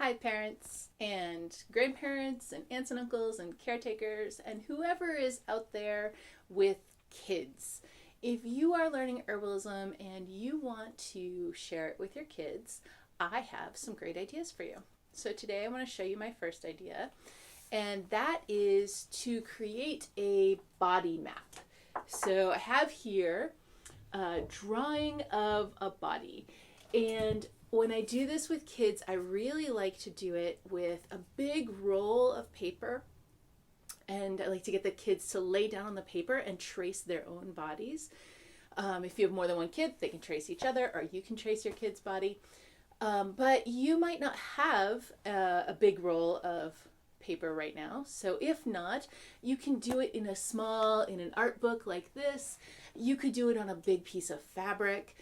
Hi, parents and grandparents and aunts and uncles and caretakers and whoever is out there with kids. If you are learning herbalism and you want to share it with your kids, I have some great ideas for you. So today I want to show you my first idea, and that is to create a body map. So I have here a drawing of a body, and when I do this with kids, I really like to do it with a big roll of paper, and I like to get the kids to lay down on the paper and trace their own bodies. If you have more than one kid, they can trace each other, or you can trace your kid's body. But you might not have a big roll of paper right now. So if not, you can do it in an art book like this. You could do it on a big piece of fabric.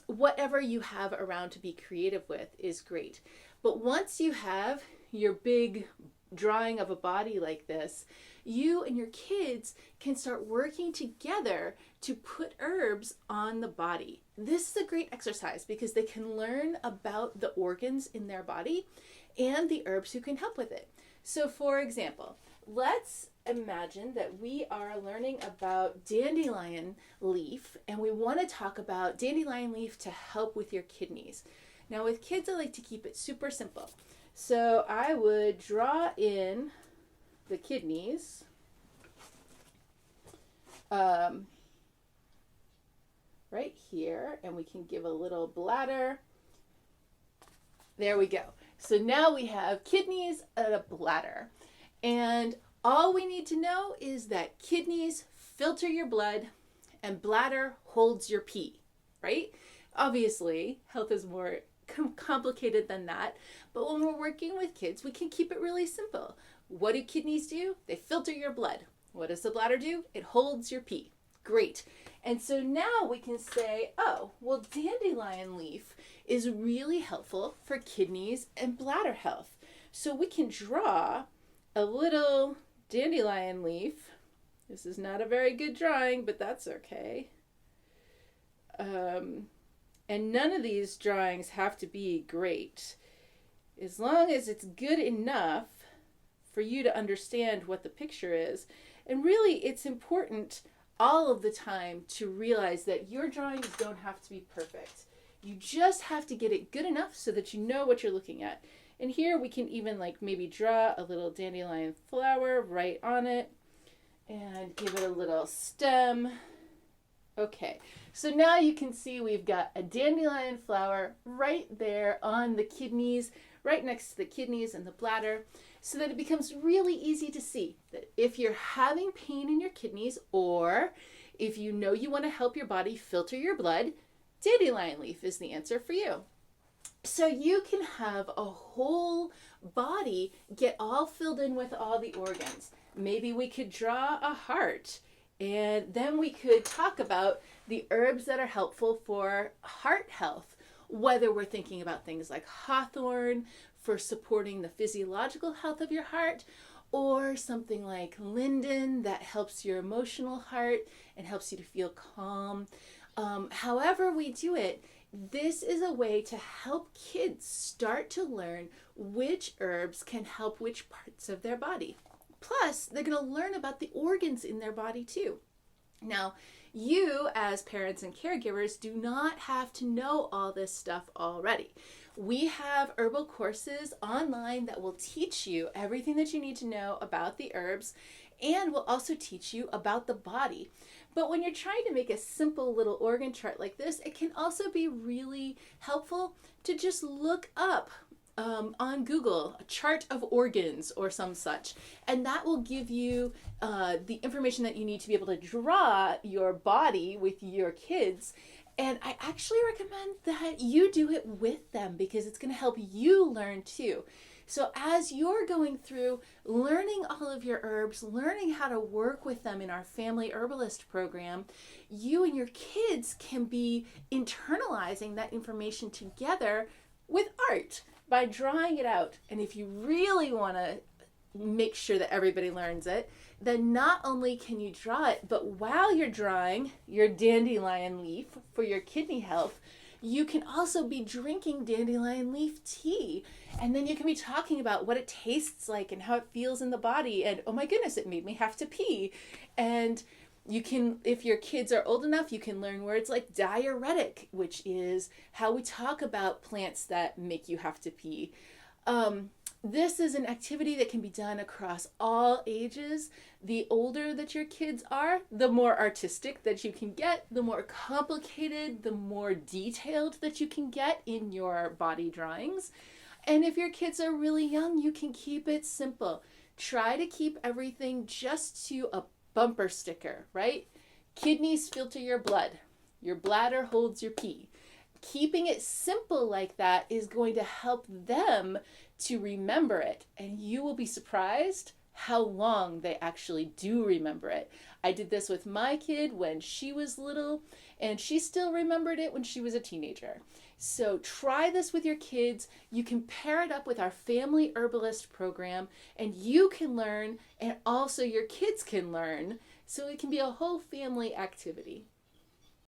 Whatever you have around to be creative with is great. But once you have your big drawing of a body like this, you and your kids can start working together to put herbs on the body. This is a great exercise because they can learn about the organs in their body and the herbs who can help with it. So for example, let's imagine that we are learning about dandelion leaf, and we want to talk about dandelion leaf to help with your kidneys. Now with kids, I like to keep it super simple. So I would draw in the kidneys, right here, and we can give a little bladder. There we go. So now we have kidneys and a bladder. And all we need to know is that kidneys filter your blood and bladder holds your pee, right? Obviously, health is more complicated than that, but when we're working with kids, we can keep it really simple. What do kidneys do? They filter your blood. What does the bladder do? It holds your pee. Great. And so now we can say, oh, well, dandelion leaf is really helpful for kidneys and bladder health. So we can draw a little dandelion leaf. This is not a very good drawing, but that's okay. And none of these drawings have to be great. As long as it's good enough for you to understand what the picture is. And really, it's important all of the time to realize that your drawings don't have to be perfect. You just have to get it good enough so that you know what you're looking at. And here we can even maybe draw a little dandelion flower right on it and give it a little stem. Okay, so now you can see we've got a dandelion flower right there on the kidneys, right next to the kidneys and the bladder, so that it becomes really easy to see that if you're having pain in your kidneys, or if you know you want to help your body filter your blood, dandelion leaf is the answer for you. So you can have a whole body get all filled in with all the organs. Maybe we could draw a heart, and then we could talk about the herbs that are helpful for heart health, whether we're thinking about things like hawthorn for supporting the physiological health of your heart, or something like linden that helps your emotional heart and helps you to feel calm. However we do it, this is a way to help kids start to learn which herbs can help which parts of their body. Plus, they're going to learn about the organs in their body too. Now, you as parents and caregivers do not have to know all this stuff already. We have herbal courses online that will teach you everything that you need to know about the herbs, and will also teach you about the body. But when you're trying to make a simple little organ chart like this, it can also be really helpful to just look up on Google a chart of organs or some such, and that will give you the information that you need to be able to draw your body with your kids. And I actually recommend that you do it with them because it's going to help you learn too. So as you're going through learning all of your herbs, learning how to work with them in our Family Herbalist program, you and your kids can be internalizing that information together with art by drawing it out. And if you really want to make sure that everybody learns it, then not only can you draw it, but while you're drawing your dandelion leaf for your kidney health, you can also be drinking dandelion leaf tea And then you can be talking about what it tastes like and how it feels in the body. And oh my goodness, it made me have to pee. And you can, if your kids are old enough, you can learn words like diuretic, which is how we talk about plants that make you have to pee. This is an activity that can be done across all ages. The older that your kids are, the more artistic that you can get, the more complicated, the more detailed that you can get in your body drawings. And if your kids are really young, you can keep it simple. Try to keep everything just to a bumper sticker, right? Kidneys filter your blood. Your bladder holds your pee. Keeping it simple like that is going to help them to remember it. And you will be surprised how long they actually do remember it. I did this with my kid when she was little, and she still remembered it when she was a teenager. So try this with your kids. You can pair it up with our Family Herbalist program, and you can learn, and also your kids can learn. So it can be a whole family activity.